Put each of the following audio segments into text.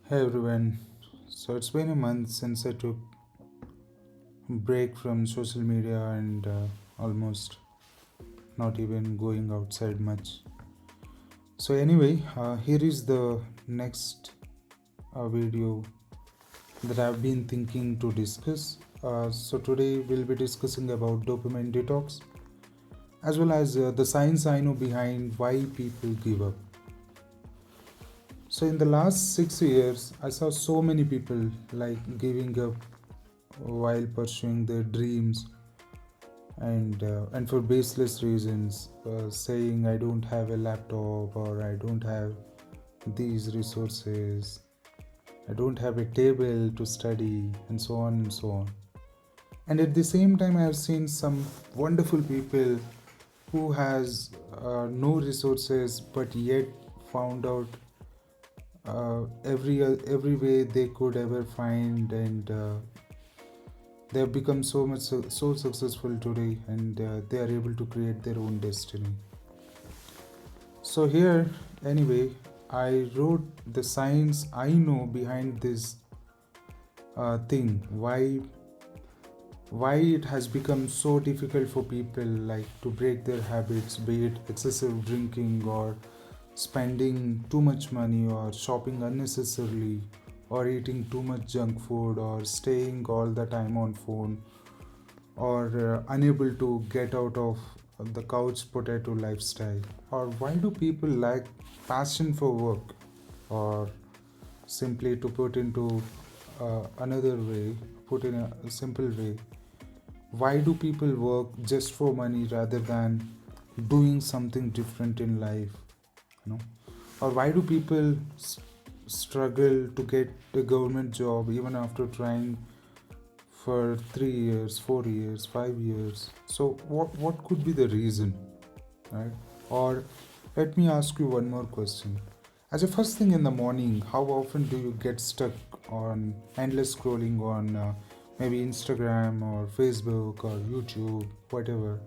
Hey everyone. So it's been a month since I took a break from social media and almost not even going outside much. So anyway, here is the next video that I've been thinking to discuss. So today we'll be discussing about dopamine detox as well as the science I know behind why people give up. So in the last 6 years, I saw so many people like giving up while pursuing their dreams and for baseless reasons, saying I don't have a laptop or I don't have these resources, I don't have a table to study, and so on and so on. And at the same time, I have seen some wonderful people who has no resources but yet found out every way they could ever find, and they have become so successful today, and they are able to create their own destiny. So here, anyway, I wrote the science I know behind this thing. Why it has become so difficult for people like to break their habits, be it excessive drinking or spending too much money or shopping unnecessarily or eating too much junk food or staying all the time on phone or unable to get out of the couch potato lifestyle. Or why do people lack passion for work? Or simply to put into another way, put in a simple way, why do people work just for money rather than doing something different in life? You know, or why do people struggle to get a government job even after trying for 3 years, 4 years, 5 years? So what could be the reason, right? Or let me ask you one more question. As a first thing in the morning, how often do you get stuck on endless scrolling on maybe Instagram or Facebook or YouTube, whatever?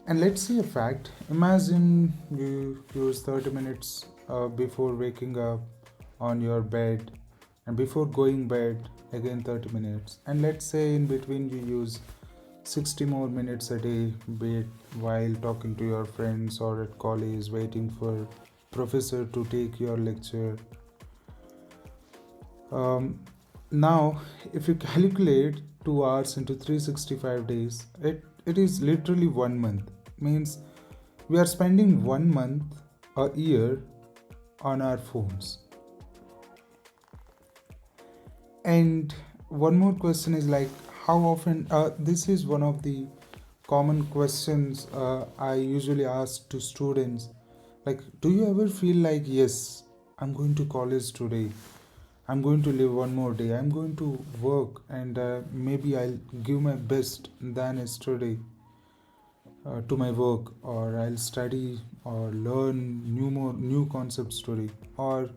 And let's see a fact. Imagine you use 30 minutes before waking up on your bed, and before going bed again 30 minutes. And let's say in between you use 60 more minutes a day, be it while talking to your friends or at college waiting for professor to take your lecture. Um, Now, if you calculate 2 hours into 365 days, it is literally 1 month. Means we are spending 1 month a year on our phones. And one more question is like, how often? This is one of the common questions I usually ask to students. Like, do you ever feel like, yes, I'm going to college today, I'm going to live one more day, I'm going to work, and maybe I'll give my best than yesterday to my work, or I'll study or learn new concepts today? Or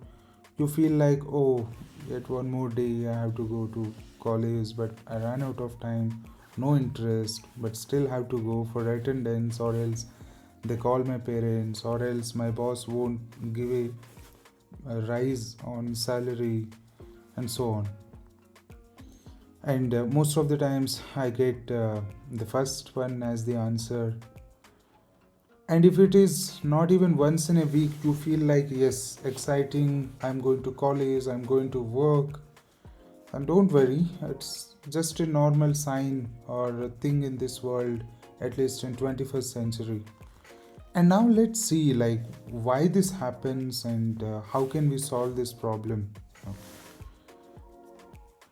you feel like, oh, yet one more day I have to go to college, but I ran out of time, no interest, but still have to go for attendance, or else they call my parents, or else my boss won't give a rise on salary, and so on. And most of the times I get the first one as the answer. And if it is not even once in a week, you feel like, yes, exciting, I'm going to college, I'm going to work. And don't worry, it's just a normal sign or a thing in this world, at least in 21st century. And now let's see like why this happens, and how can we solve this problem.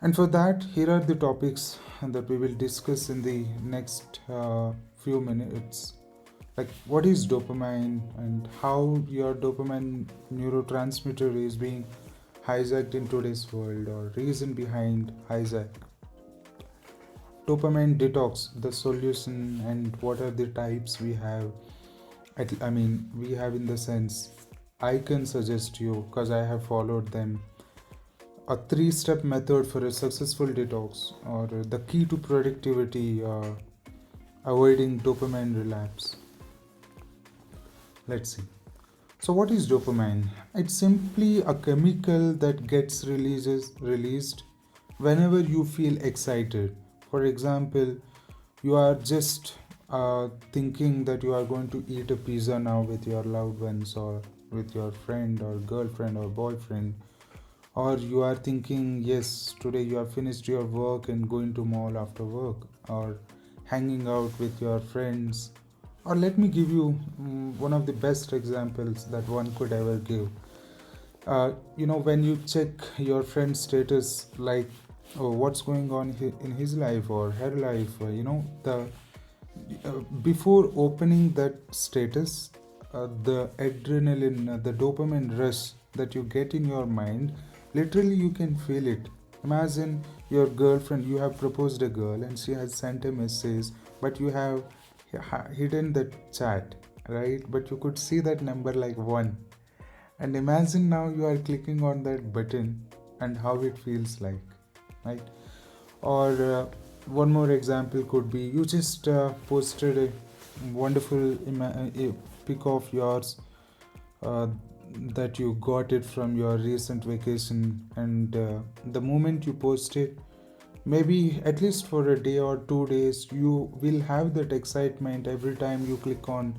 And for that, here are the topics that we will discuss in the next few minutes. Like, what is dopamine and how your dopamine neurotransmitter is being hijacked in today's world, or reason behind hijack. Dopamine detox, the solution, and what are the types we have. We have in the sense, I can suggest you because I have followed them, a 3-step method for a successful detox, or the key to productivity, avoiding dopamine relapse. Let's see. So what is dopamine? It's simply a chemical that gets released whenever you feel excited. For example, you are just thinking that you are going to eat a pizza now with your loved ones, or with your friend or girlfriend or boyfriend, or you are thinking, yes, today you have finished your work and going to mall after work, or hanging out with your friends. Or let me give you one of the best examples that one could ever give. When you check your friend's status, like, oh, what's going on in his life or her life, the before opening that status, the adrenaline, the dopamine rush that you get in your mind, literally you can feel it. Imagine your girlfriend, you have proposed a girl and she has sent a message, but you have hidden that chat, right? But you could see that number like one. And imagine now you are clicking on that button and how it feels like, right? Or one more example could be, you just posted a wonderful a pic of yours, uh, that you got it from your recent vacation, and the moment you post it, maybe at least for a day or 2 days, you will have that excitement every time you click on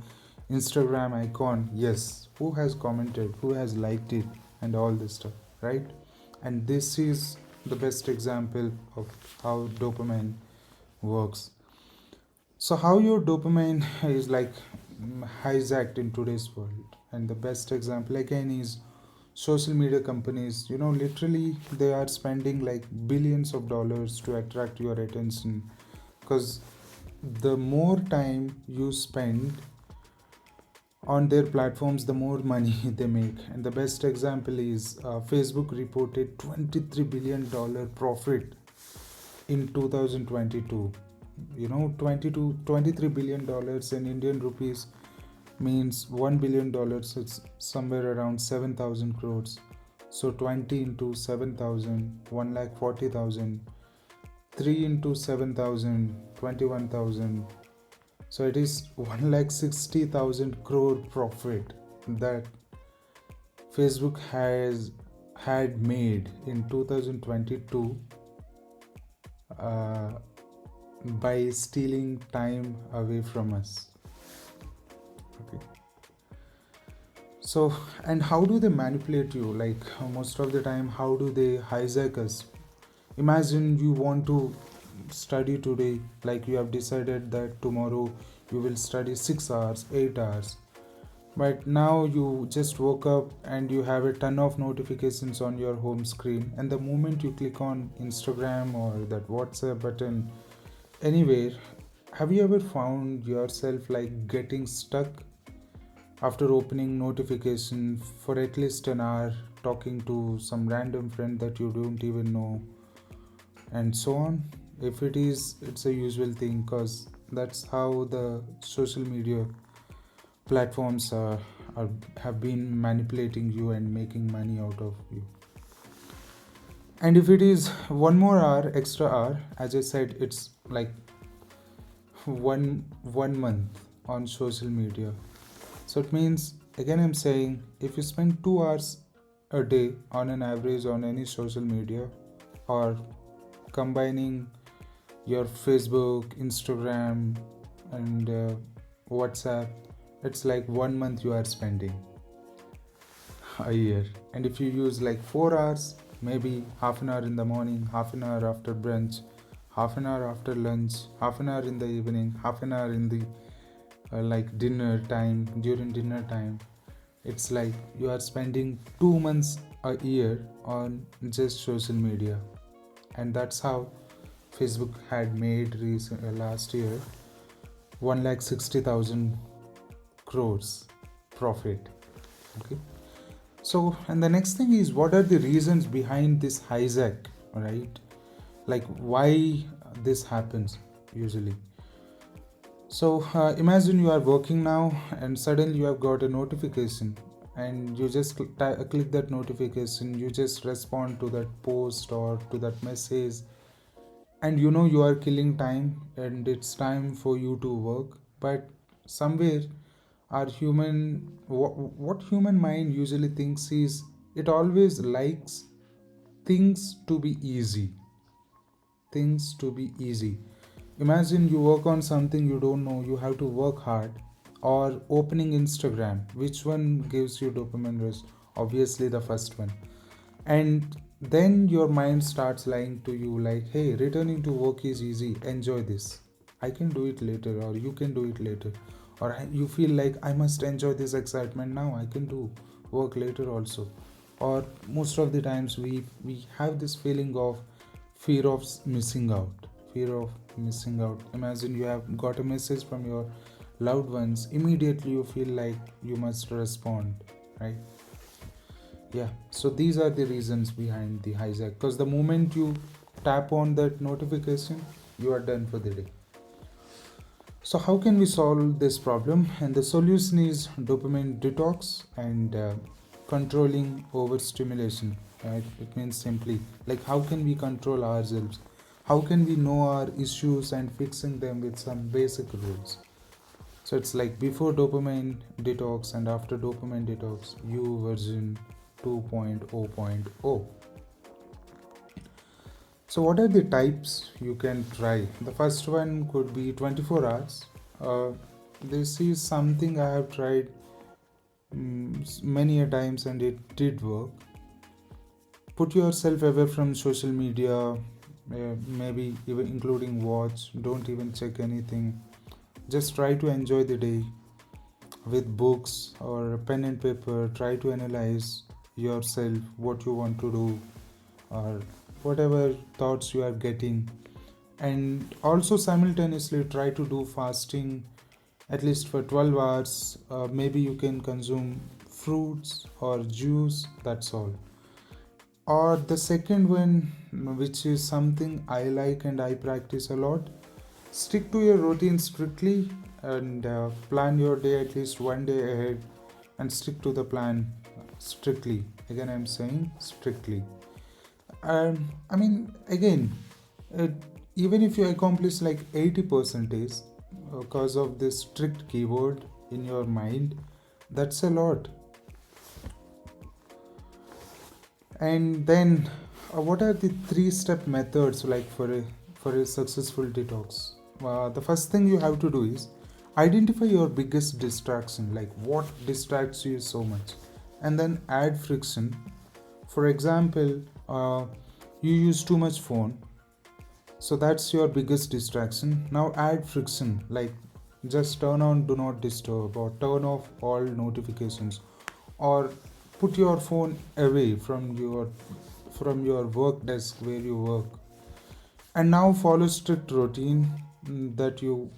Instagram icon. Yes, who has commented, who has liked it, and all this stuff, right? And this is the best example of how dopamine works. So, how your dopamine is like hijacked in today's world, and the best example again is social media companies. Literally, they are spending like billions of dollars to attract your attention, because the more time you spend on their platforms, the more money they make. And the best example is Facebook reported $23 billion profit in 2022. 23 billion dollars in Indian rupees means $1 billion. It's somewhere around 7,000 crores. So 20 into 7,000, 1,40,000. 3 into 7,000, 21,000. So it is 1,60,000 crore profit that Facebook has had made in 2022, uh, by stealing time away from us. Okay. So, and how do they manipulate you? Like, most of the time, how do they hijack us? Imagine you want to study today, like you have decided that tomorrow you will study 6 hours, 8 hours. But now you just woke up and you have a ton of notifications on your home screen, and the moment you click on Instagram or that WhatsApp button anywhere, have you ever found yourself like getting stuck after opening notification for at least an hour, talking to some random friend that you don't even know, and so on? If it is, it's a usual thing, because that's how the social media platforms have been manipulating you and making money out of you. And if it is one more hour, extra hour, as I said, it's like one month on social media. So it means, again I'm saying, if you spend 2 hours a day on an average on any social media, or combining your Facebook, Instagram, and WhatsApp, it's like 1 month you are spending a year. And if you use like 4 hours, maybe half an hour in the morning, half an hour after brunch, half an hour after lunch, half an hour in the evening, half an hour in the like dinner time, during dinner time, it's like you are spending 2 months a year on just social media. And that's how Facebook had made last year 1,60,000 crores profit. Okay. So, and the next thing is, what are the reasons behind this hijack, right? Like, why this happens usually. So, imagine you are working now and suddenly you have got a notification, and you just click that notification, you just respond to that post or to that message, and you are killing time and it's time for you to work. But somewhere our human what human mind usually thinks is it always likes things to be easy. Things to be easy. Imagine you work on something you don't know, you have to work hard, or opening Instagram. Which one gives you dopamine rush? Obviously, the first one. And then your mind starts lying to you like, hey, returning to work is easy, enjoy this. I can do it later, or you can do it later. Or you feel like I must enjoy this excitement now, I can do work later also. Or most of the times we have this feeling of fear of missing out. Fear of missing out. Imagine you have got a message from your loved ones, immediately you feel like you must respond, right? Yeah, so these are the reasons behind the hijack, because the moment you tap on that notification, you are done for the day. So how can we solve this problem? And the solution is dopamine detox and controlling overstimulation. Right? It means simply like how can we control ourselves? How can we know our issues and fixing them with some basic rules? So it's like before dopamine detox and after dopamine detox, U version 2.0.0. So what are the types you can try? The first one could be 24 hours. Uh, this is something I have tried many a times and it did work. Put yourself away from social media, maybe even including watch. Don't even check anything. Just try to enjoy the day with books or pen and paper. Try to analyze yourself, what you want to do, or whatever thoughts you are getting. And also simultaneously try to do fasting at least for 12 hours. Maybe you can consume fruits or juice, that's all. Or the second one, which is something I like and I practice a lot, stick to your routine strictly and plan your day at least one day ahead and stick to the plan strictly. Again, I'm saying strictly. I mean, again, uh, even if you accomplish like 80% because of this strict keyword in your mind, that's a lot. And then, what are the three-step methods like for a successful detox? The first thing you have to do is identify your biggest distraction, like what distracts you so much, and then add friction. For example, you use too much phone, so that's your biggest distraction. Now add friction, like just turn on do not disturb or turn off all notifications, or put your phone away from your work desk where you work. And now follow strict routine that you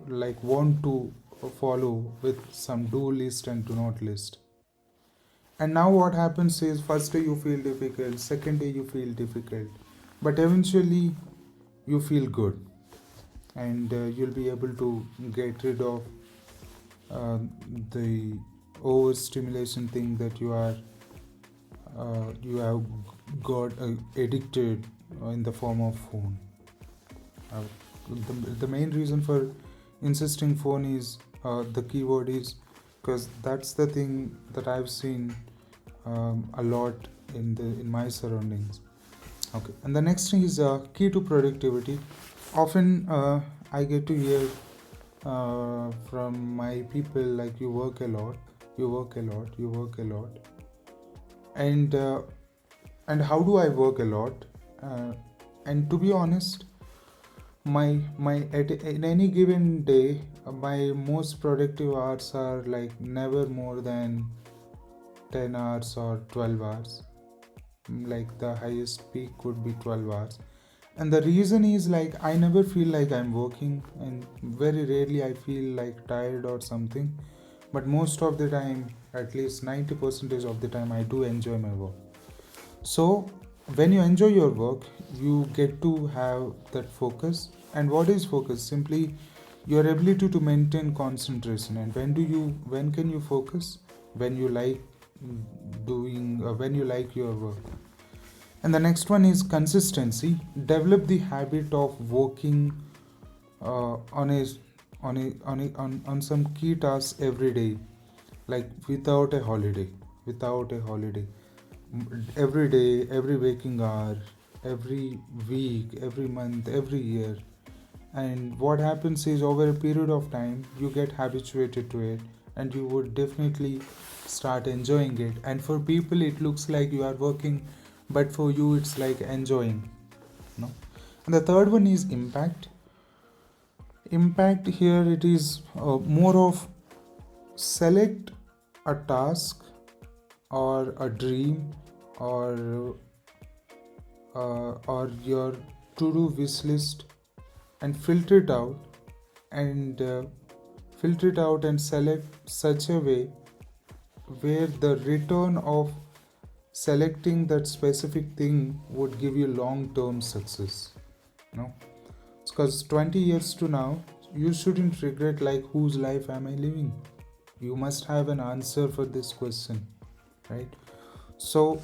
like want to follow with some do list and do not list. And now what happens is first day you feel difficult, second day you feel difficult, but eventually you feel good, and you'll be able to get rid of uh, the overstimulation thing that you have got addicted in the form of phone. uh, the main reason for insisting phone is the keyword is because that's the thing that I've seen a lot in my surroundings. Okay, and the next thing is key to productivity. Often I get to hear from my people like you work a lot, you work a lot, you work a lot, and how do I work a lot? And to be honest, in any given day, my most productive hours are like never more than 10 hours or 12 hours. Like the highest peak could be 12 hours. And the reason is like I never feel like I'm working, and very rarely I feel like tired or something. But most of the time, at least 90% of the time, I do enjoy my work. So when you enjoy your work, you get to have that focus. And what is focus? Simply your ability to maintain concentration. And when can you focus? When you like when you like your work. And the next one is consistency. Develop the habit of working uh, on a on some key tasks every day, like without a holiday. Every day, every waking hour, every week, every month, every year. And what happens is, over a period of time you get habituated to it, and you would definitely start enjoying it. And for people it looks like you are working, but for you it's like enjoying, no. And the third one is impact. Here it is more of, select a task or a dream, or your to-do wish list, and and filter it out and select such a way where the return of selecting that specific thing would give you long term success, no. Because 20 years to now you shouldn't regret, like, whose life am I living. You must have an answer for this question, right? So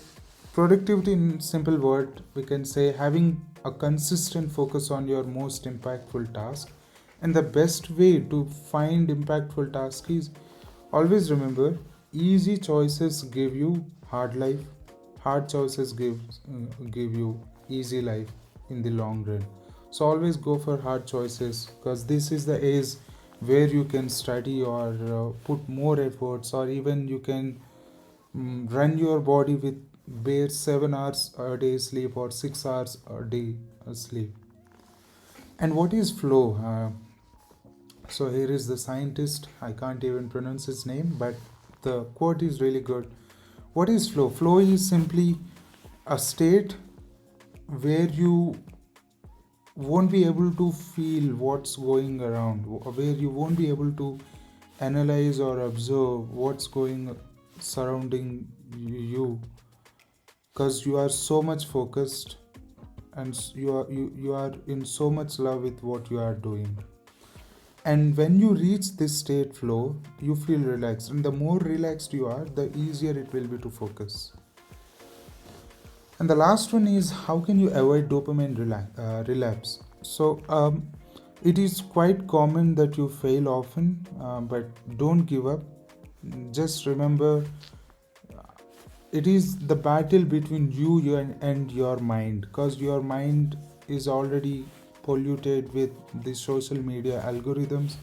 productivity, in simple word, we can say having a consistent focus on your most impactful task. And the best way to find impactful task is, always remember, easy choices give you hard life, hard choices give you easy life in the long run. So always go for hard choices, because this is the age where you can study, or put more efforts, or even you can run your body with bare 7 hours a day sleep, or 6 hours a day sleep. And what is flow? So here is the scientist, I can't even pronounce his name, but the quote is really good. What is flow? Flow is simply a state where you won't be able to feel what's going around, where you won't be able to analyze or observe what's going surrounding you, because you are so much focused, and you are in so much love with what you are doing. And when you reach this state flow, you feel relaxed, and the more relaxed you are, the easier it will be to focus. And the last one is, how can you avoid dopamine relapse? So it is quite common that you fail often, but don't give up. Just remember, it is the battle between you and your mind, because your mind is already polluted with the social media algorithms.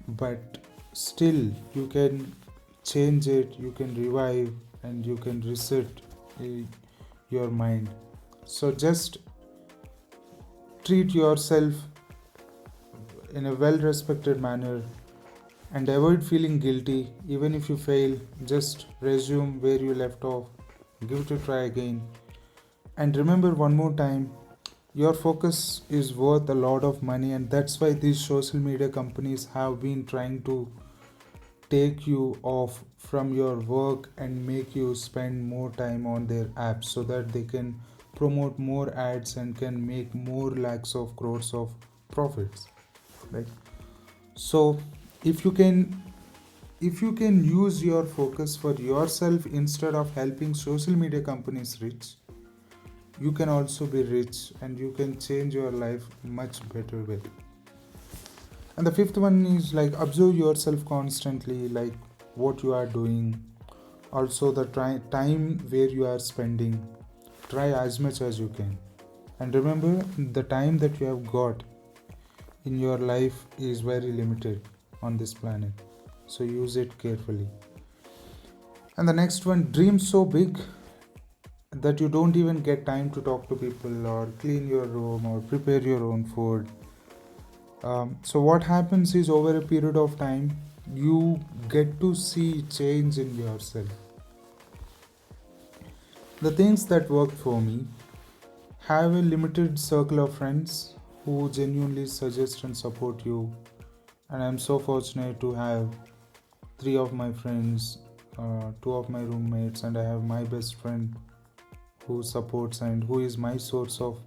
But still you can change it, you can revive, and you can reset uh, your mind. So just treat yourself in a well respected manner, and avoid feeling guilty. Even if you fail, just resume where you left off, give it a try again. And remember one more time, your focus is worth a lot of money, and that's why these social media companies have been trying to take you off from your work and make you spend more time on their apps, so that they can promote more ads and can make more lakhs of crores of profits, right? So if you can if you can use your focus for yourself instead of helping social media companies rich, you can also be rich, and you can change your life much better way. And the fifth one is, like, observe yourself constantly, like what you are doing, also the time where you are spending. Try as much as you can, and remember, the time that you have got in your life is very limited on this planet, so use it carefully. And the next one, dream so big that you don't even get time to talk to people, or clean your room, or prepare your own food. So what happens is, over a period of time you get to see change in yourself. The things that worked for me: have a limited circle of friends who genuinely suggest and support you. And I'm so fortunate to have three of my friends, two of my roommates, and I have my best friend who supports and who is my source of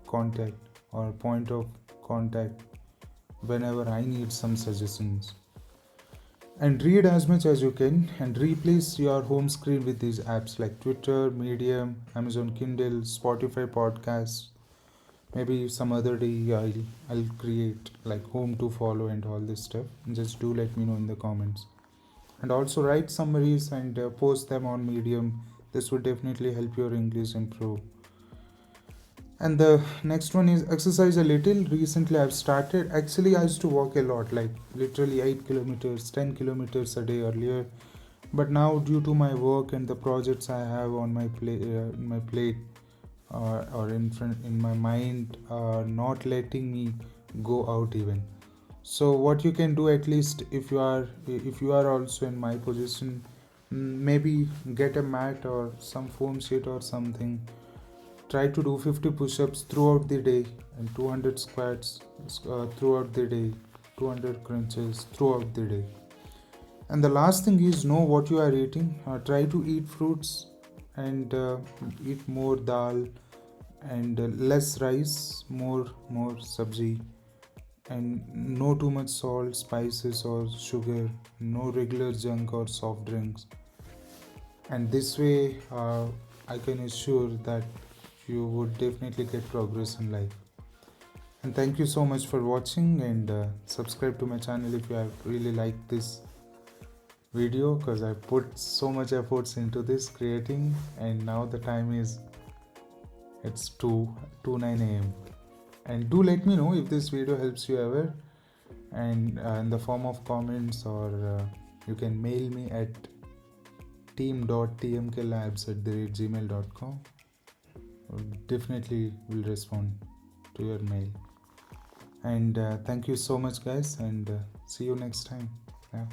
contact, or point of contact, whenever I need some suggestions. And read as much as you can, and replace your home screen with these apps like Twitter, Medium, Amazon Kindle, Spotify podcasts. Maybe some other day I'll create like whom to follow and all this stuff. Just do let me know in the comments. And also write summaries and post them on Medium. This would definitely help your English improve. And the next one is exercise a little. Recently I've started, actually I used to walk a lot, like literally 8 kilometers 10 kilometers a day earlier, but now due to my work and the projects I have on my plate, or in front in my mind, not letting me go out even. So what you can do, at least if you are also in my position, maybe get a mat or some foam sheet or something. Try to do 50 push-ups throughout the day and 200 squats throughout the day, 200 crunches throughout the day. And the last thing is, know what you are eating. Try to eat fruits and eat more dal and less rice, more sabzi, and no too much salt, spices or sugar, no regular junk or soft drinks. And this way, I can assure that you would definitely get progress in life. And thank you so much for watching, and subscribe to my channel if you have really liked this video, because I put so much efforts into this creating, and now the time is, it's 2:09 a.m. And do let me know if this video helps you ever, and in the form of comments, or you can mail me at team.tmklabs@gmail.com. Definitely will respond to your mail. And thank you so much guys, and see you next time. Yeah.